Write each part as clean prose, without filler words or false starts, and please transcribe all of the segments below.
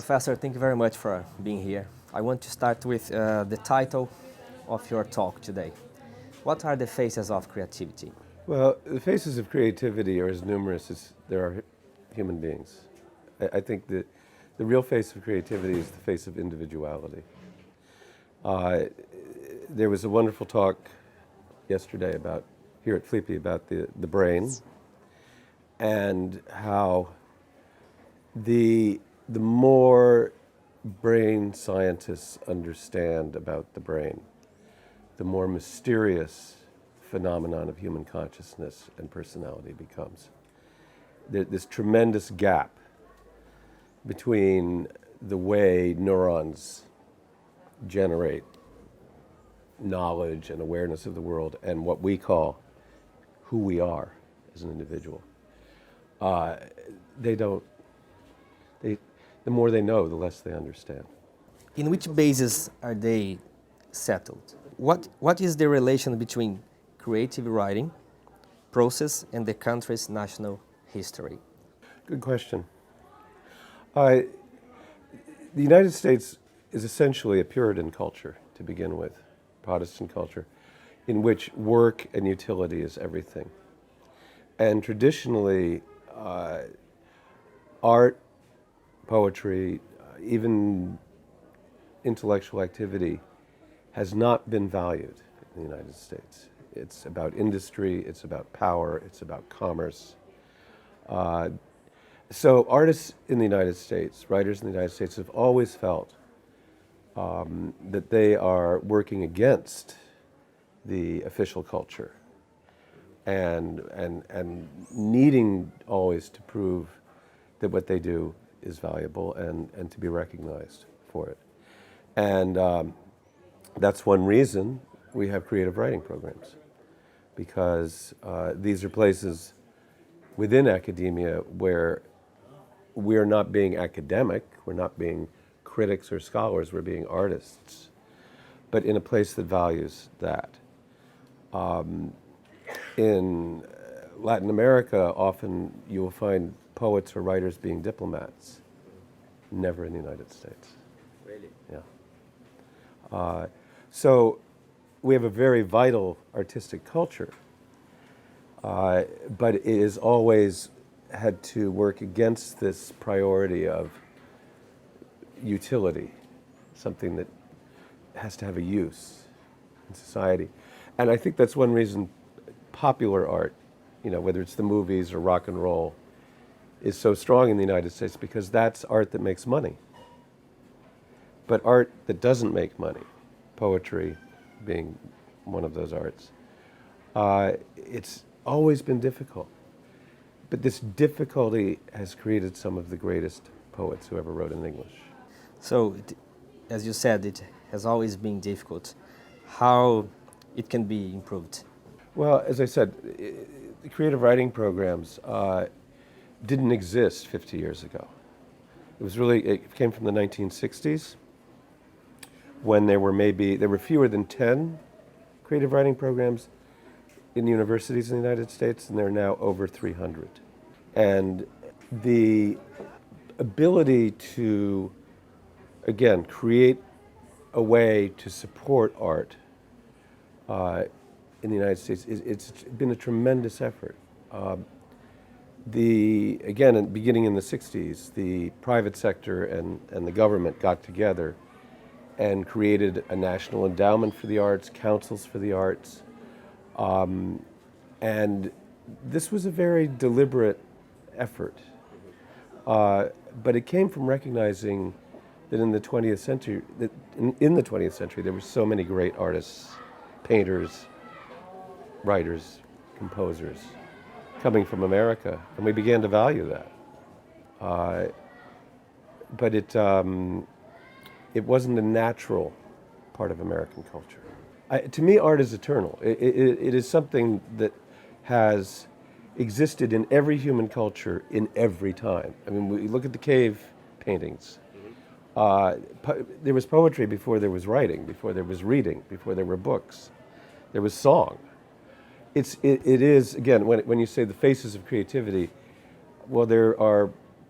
Professor, thank you very much for being here. I want to start with the title of your talk today. What are the faces of creativity? Well, the faces of creativity are as numerous as there are human beings. I think that the real face of creativity is the face of individuality. There was a wonderful talk yesterday here at Fleepy about the brain and how the more brain scientists understand about the brain, the more mysterious phenomenon of human consciousness and personality becomes. This tremendous gap between the way neurons generate knowledge and awareness of the world and what we call who we are as an individual. The more they know, the less they understand. In which basis are they settled? What is the relation between creative writing process and the country's national history? Good question. The United States is essentially a Puritan culture to begin with, Protestant culture, in which work and utility is everything. And traditionally, art, poetry, even intellectual activity has not been valued in the United States. It's about industry, it's about power, it's about commerce. So artists in the United States, writers in the United States have always felt that they are working against the official culture and needing always to prove that what they do is valuable and to be recognized for it. And that's one reason we have creative writing programs, because these are places within academia where we're not being academic, we're not being critics or scholars, we're being artists, but in a place that values that. In Latin America, often you will find poets or writers being diplomats, never in the United States. Really? Yeah. So we have a very vital artistic culture, but it has always had to work against this priority of utility, something that has to have a use in society. And I think that's one reason popular art, whether it's the movies or rock and roll, is so strong in the United States, because that's art that makes money. But art that doesn't make money, poetry being one of those arts, it's always been difficult. But this difficulty has created some of the greatest poets who ever wrote in English. So, as you said, it has always been difficult. How it can be improved? Well, as I said, the creative writing programs didn't exist 50 years ago. It came from the 1960s, when there were fewer than 10 creative writing programs in universities in the United States, and there are now over 300. And the ability to, again, create a way to support art in the United States, it's been a tremendous effort. Beginning in the 60s, the private sector and the government got together and created a national endowment for the arts, councils for the arts. And this was a very deliberate effort. But it came from recognizing that in the 20th century, there were so many great artists, painters, writers, composers coming from America, and we began to value that. But it wasn't a natural part of American culture. To me, art is eternal. It is something that has existed in every human culture in every time. I mean, we look at the cave paintings. There was poetry before there was writing, before there was reading, before there were books. There was song. It is, again, when you say the faces of creativity, well, there are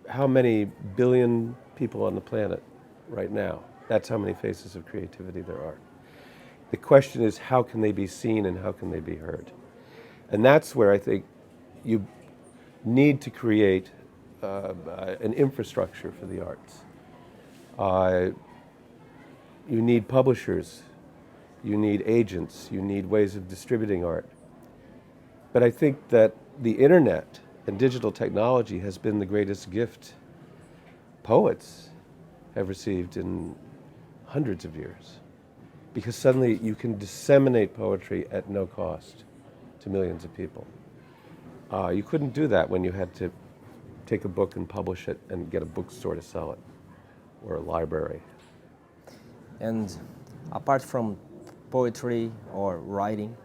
how many billion people on the planet right now. That's how many faces of creativity there are. The question is, how can they be seen and how can they be heard? And that's where I think you need to create an infrastructure for the arts. You need publishers, you need agents, you need ways of distributing art. But I think that the internet and digital technology has been the greatest gift poets have received in hundreds of years. Because suddenly you can disseminate poetry at no cost to millions of people. You couldn't do that when you had to take a book and publish it and get a bookstore to sell it, or a library. And apart from poetry or writing,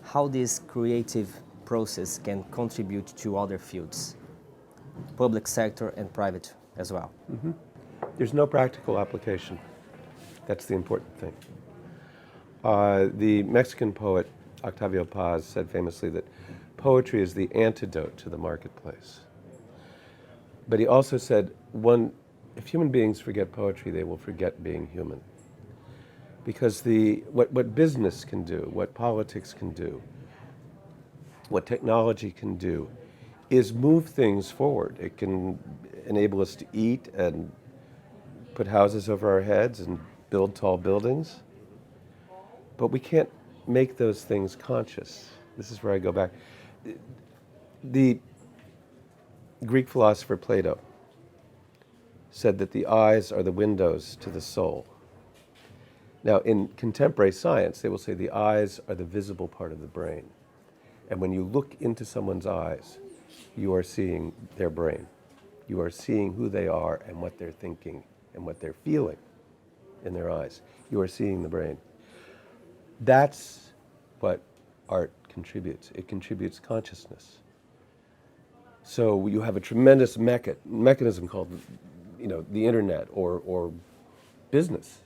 how this creative process can contribute to other fields, public sector and private as well? Mm-hmm. There's no practical application. That's the important thing. The Mexican poet Octavio Paz said famously that poetry is the antidote to the marketplace. But he also said, if human beings forget poetry, they will forget being human. Because what business can do, what politics can do, what technology can do, is move things forward. It can enable us to eat and put houses over our heads and build tall buildings. But we can't make those things conscious. This is where I go back. The Greek philosopher Plato said that the eyes are the windows to the soul. Now, in contemporary science, they will say the eyes are the visible part of the brain. And when you look into someone's eyes, you are seeing their brain. You are seeing who they are and what they're thinking and what they're feeling in their eyes. You are seeing the brain. That's what art contributes. It contributes consciousness. So you have a tremendous mechanism called, the internet or business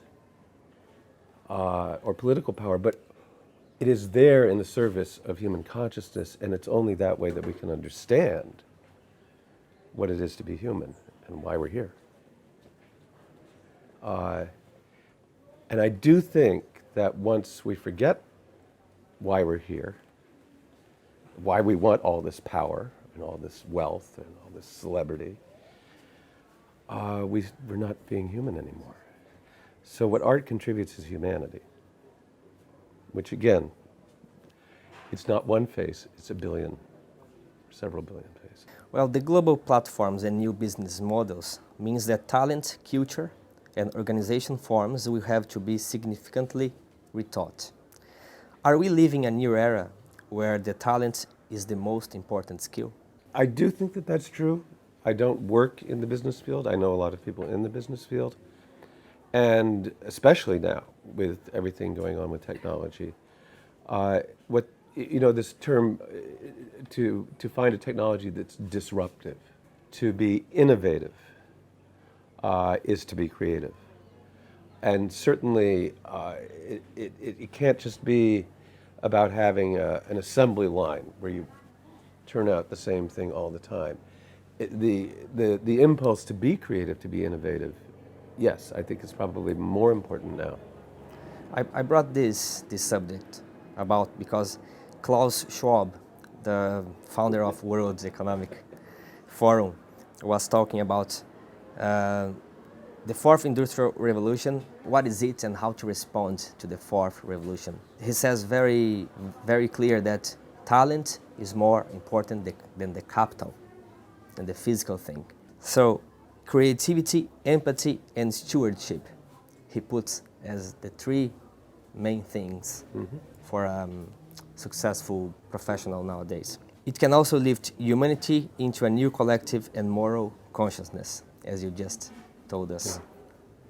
or political power, but it is there in the service of human consciousness, and it's only that way that we can understand what it is to be human and why we're here. And I do think that once we forget why we're here, why we want all this power and all this wealth and all this celebrity, we're not being human anymore. So what art contributes is humanity, which again, it's not one face, it's a billion, several billion faces. Well, the global platforms and new business models means that talent, culture, and organization forms will have to be significantly retaught. Are we living a new era where the talent is the most important skill? I do think that that's true. I don't work in the business field. I know a lot of people in the business field. And especially now, with everything going on with technology, this term, to find a technology that's disruptive, to be innovative, is to be creative. And certainly, it can't just be about having an assembly line where you turn out the same thing all the time. The impulse to be creative, to be innovative, yes, I think it's probably more important now. I brought this subject about because Klaus Schwab, the founder of World Economic Forum, was talking about the fourth industrial revolution, what is it and how to respond to the fourth revolution. He says very, very clear that talent is more important than the capital, than the physical thing. So creativity, empathy, and stewardship, he puts as the three main things for a successful professional nowadays. It can also lift humanity into a new collective and moral consciousness, as you just told us. Yeah.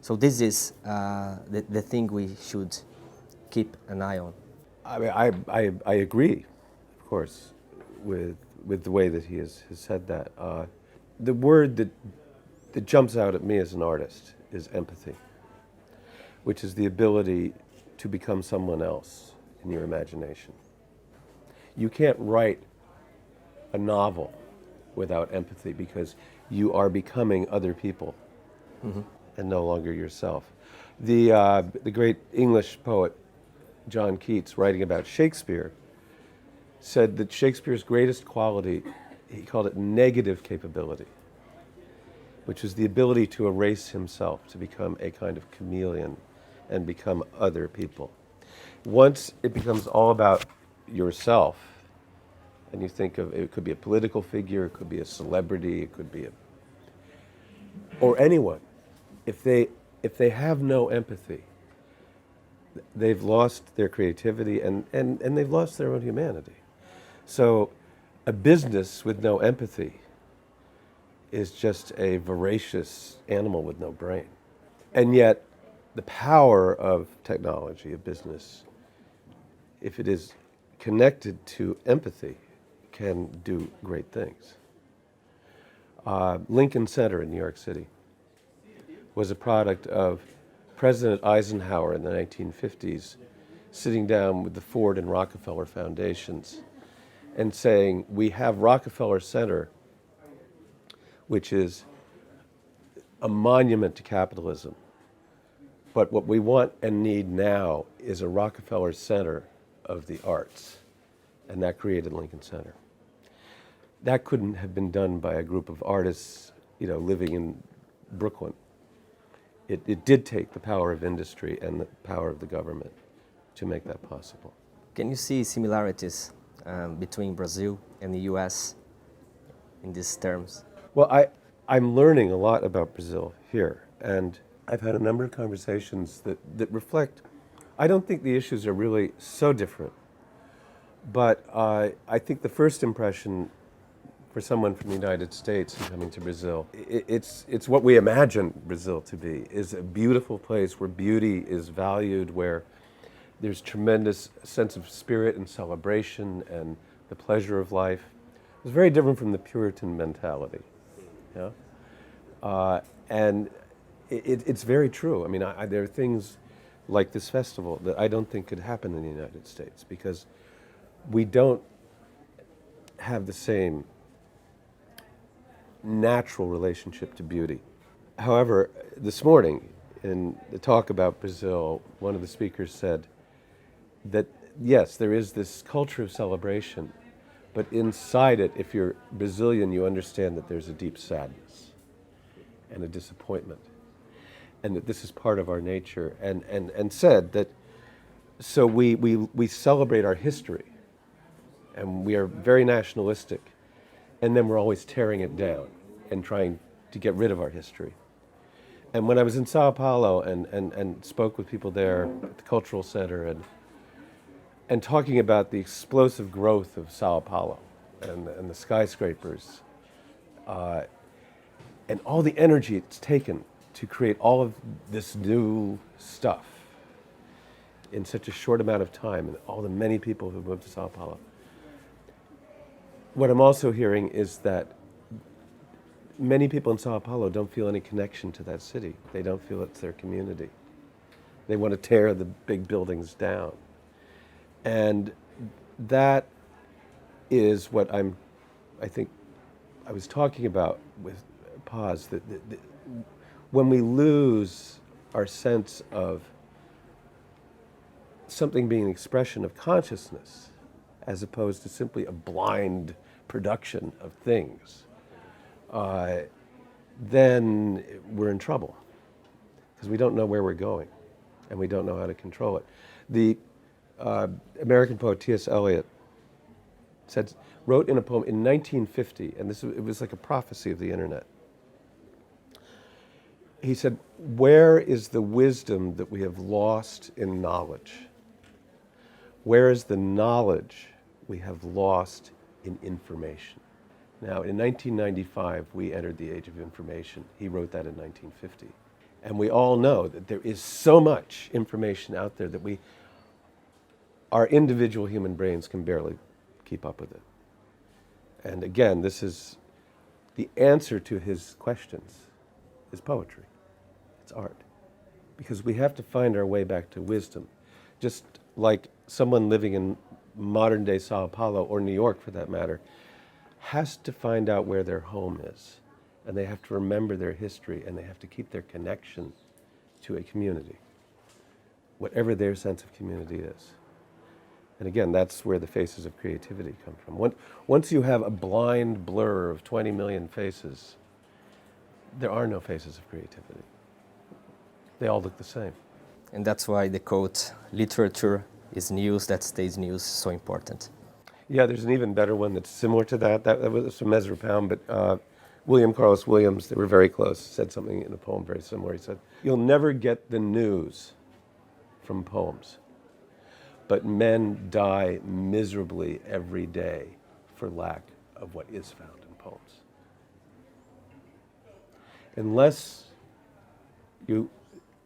So this is the thing we should keep an eye on. I mean, I agree, of course, with the way that he has said that. The word that jumps out at me as an artist is empathy, which is the ability to become someone else in your imagination. You can't write a novel without empathy because you are becoming other people and no longer yourself. The great English poet John Keats, writing about Shakespeare, said that Shakespeare's greatest quality, he called it negative capability, which was the ability to erase himself, to become a kind of chameleon and become other people. Once it becomes all about yourself, and you think of, it could be a political figure, it could be a celebrity, it could be or anyone, if they have no empathy, they've lost their creativity and they've lost their own humanity. So a business with no empathy is just a voracious animal with no brain. And yet the power of technology, of business, if it is connected to empathy, can do great things. Lincoln Center in New York City was a product of President Eisenhower in the 1950s sitting down with the Ford and Rockefeller foundations and saying, we have Rockefeller Center, which is a monument to capitalism. But what we want and need now is a Rockefeller Center of the arts. And that created Lincoln Center. That couldn't have been done by a group of artists, living in Brooklyn. It did take the power of industry and the power of the government to make that possible. Can you see similarities between Brazil and the US in these terms? Well, I'm learning a lot about Brazil here, and I've had a number of conversations that reflect, I don't think the issues are really so different, but I think the first impression for someone from the United States who's coming to Brazil, it's what we imagine Brazil to be, is a beautiful place where beauty is valued, where there's tremendous sense of spirit and celebration and the pleasure of life. It's very different from the Puritan mentality. And it's very true. I mean, there are things like this festival that I don't think could happen in the United States because we don't have the same natural relationship to beauty. However, this morning in the talk about Brazil, one of the speakers said that yes, there is this culture of celebration, but inside it, if you're Brazilian, you understand that there's a deep sadness and a disappointment, and that this is part of our nature, and said that so we celebrate our history, and we are very nationalistic, and then we're always tearing it down and trying to get rid of our history. And when I was in Sao Paulo and spoke with people there at the Cultural Center and talking about the explosive growth of Sao Paulo and the skyscrapers and all the energy it's taken to create all of this new stuff in such a short amount of time, and all the many people who moved to Sao Paulo. What I'm also hearing is that many people in Sao Paulo don't feel any connection to that city. They don't feel it's their community. They want to tear the big buildings down. And that is what I think I was talking about with Paz, that when we lose our sense of something being an expression of consciousness as opposed to simply a blind production of things, then we're in trouble because we don't know where we're going and we don't know how to control it. The American poet T.S. Eliot wrote in a poem in 1950, and it was like a prophecy of the internet. He said, "Where is the wisdom that we have lost in knowledge? Where is the knowledge we have lost in information?" Now, in 1995, we entered the age of information. He wrote that in 1950. And we all know that there is so much information out there that our individual human brains can barely keep up with it. And again, this is the answer to his questions is poetry. It's art. Because we have to find our way back to wisdom. Just like someone living in modern day Sao Paulo, or New York for that matter, has to find out where their home is and they have to remember their history, and they have to keep their connection to a community, whatever their sense of community is. And again, that's where the faces of creativity come from. Once you have a blind blur of 20 million faces, there are no faces of creativity. They all look the same. And that's why the quote, literature is news that stays news, so important. Yeah, there's an even better one that's similar to that. That was from Ezra Pound, but William Carlos Williams, they were very close, said something in a poem very similar. He said, "You'll never get the news from poems, but men die miserably every day for lack of what is found in poems." Unless you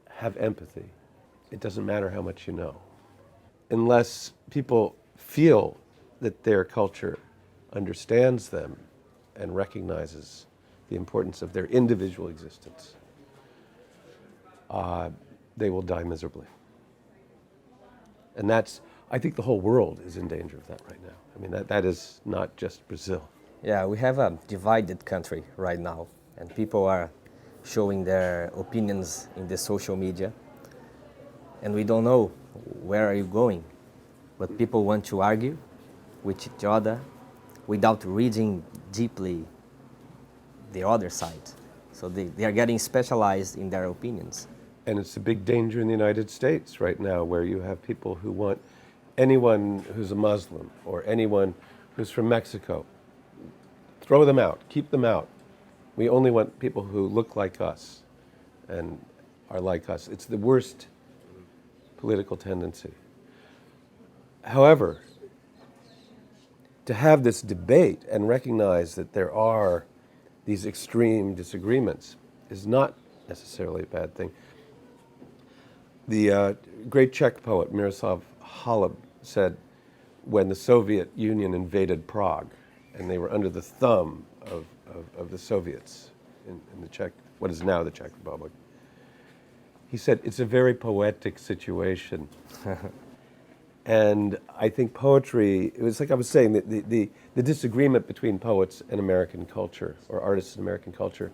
have empathy, it doesn't matter how much you know. Unless people feel that their culture understands them and recognizes the importance of their individual existence, they will die miserably. And that's, I think the whole world is in danger of that right now. I mean, that is not just Brazil. Yeah, we have a divided country right now, and people are showing their opinions in the social media, and we don't know where are you going, but people want to argue with each other without reading deeply the other side. So they are getting specialized in their opinions. And it's a big danger in the United States right now, where you have people who want anyone who's a Muslim or anyone who's from Mexico, throw them out, keep them out. We only want people who look like us and are like us. It's the worst political tendency. However, to have this debate and recognize that there are these extreme disagreements is not necessarily a bad thing. The great Czech poet Miroslav Holub said, when the Soviet Union invaded Prague and they were under the thumb of the Soviets in the Czech, what is now the Czech Republic, he said, it's a very poetic situation. And I think poetry, it was like I was saying, the disagreement between poets and American culture, or artists and American culture,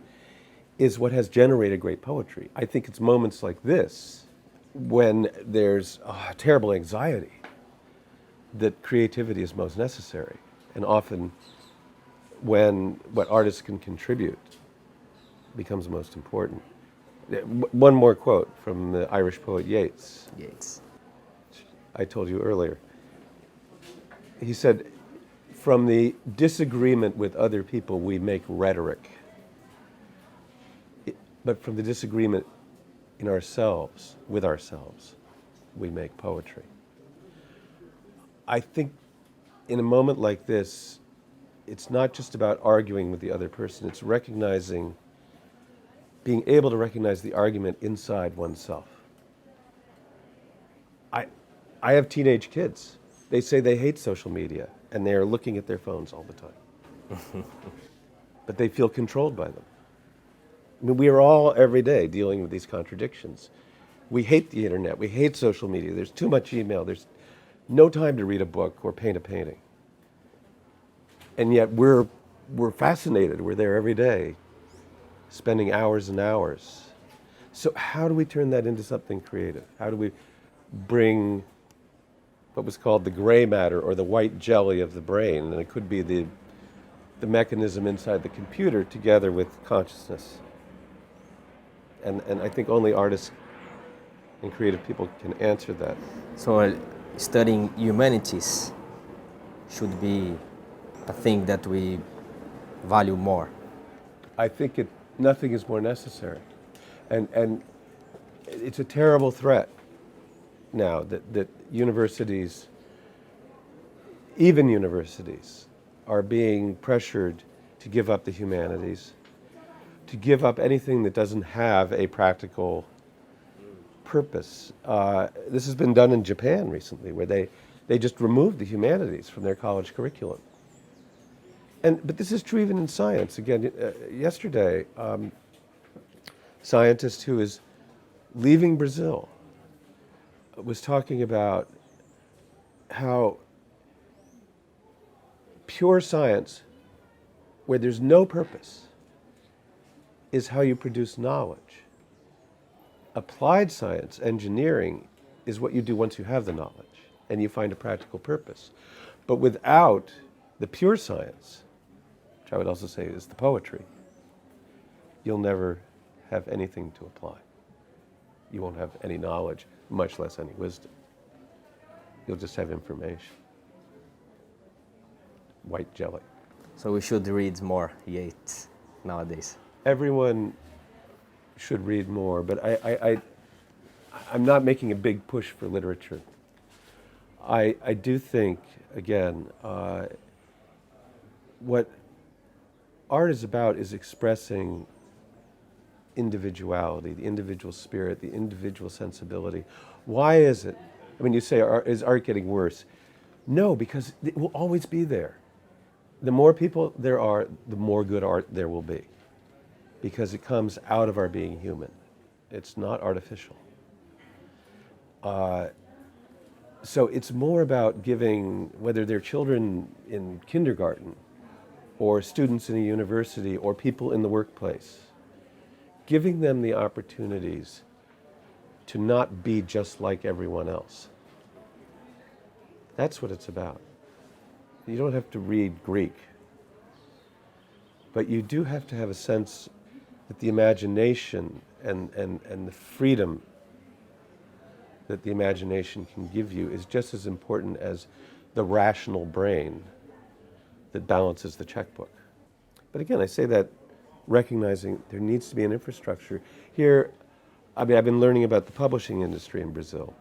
is what has generated great poetry. I think it's moments like this, when there's terrible anxiety, that creativity is most necessary. And often when what artists can contribute becomes most important. One more quote from the Irish poet Yeats. Yeats. I told you earlier. He said, from the disagreement with other people, we make rhetoric. But from the disagreement in ourselves, with ourselves, we make poetry. I think in a moment like this, it's not just about arguing with the other person, it's recognizing, being able to recognize the argument inside oneself. I have teenage kids. They say they hate social media, and they are looking at their phones all the time. But they feel controlled by them. I mean, we are all every day dealing with these contradictions. We hate the internet. We hate social media. There's too much email. There's no time to read a book or paint a painting. And yet we're fascinated. We're there every day, spending hours and hours. So how do we turn that into something creative? How do we bring what was called the gray matter or the white jelly of the brain, and it could be the mechanism inside the computer, together with consciousness? And I think only artists and creative people can answer that. So studying humanities should be a thing that we value more. I think nothing is more necessary. And it's a terrible threat now that universities, even universities, are being pressured to give up the humanities, to give up anything that doesn't have a practical purpose. This has been done in Japan recently, where they just removed the humanities from their college curriculum. But this is true even in science. Again, yesterday, scientist who is leaving Brazil was talking about how pure science, where there's no purpose, is how you produce knowledge. Applied science, engineering, is what you do once you have the knowledge and you find a practical purpose. But without the pure science, which I would also say is the poetry, you'll never have anything to apply. You won't have any knowledge, much less any wisdom. You'll just have information. White jelly. So we should read more Yeats nowadays. Everyone should read more, but I'm not making a big push for literature. I do think, again, what art is about is expressing individuality, the individual spirit, the individual sensibility. Why is it? I mean, you say, is art getting worse? No, because it will always be there. The more people there are, the more good art there will be, because it comes out of our being human. It's not artificial. So it's more about giving, whether they're children in kindergarten or students in a university or people in the workplace, giving them the opportunities to not be just like everyone else. That's what it's about. You don't have to read Greek, but you do have to have a sense that the imagination and the freedom that the imagination can give you is just as important as the rational brain that balances the checkbook. But again, I say that recognizing there needs to be an infrastructure. Here, I mean, I've been learning about the publishing industry in Brazil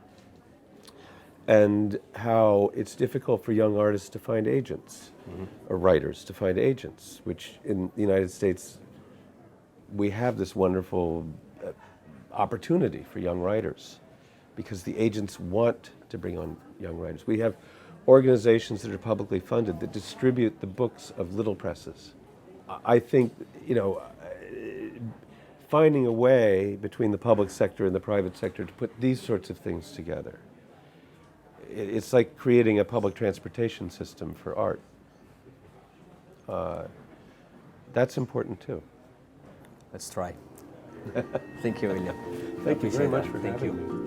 and how it's difficult for young artists to find agents, or writers to find agents, which in the United States, we have this wonderful opportunity for young writers because the agents want to bring on young writers. We have organizations that are publicly funded that distribute the books of little presses. I think, finding a way between the public sector and the private sector to put these sorts of things together, it's like creating a public transportation system for art. That's important too. Let's try. Thank you, William. Thank you very much that. for Thank having you. me.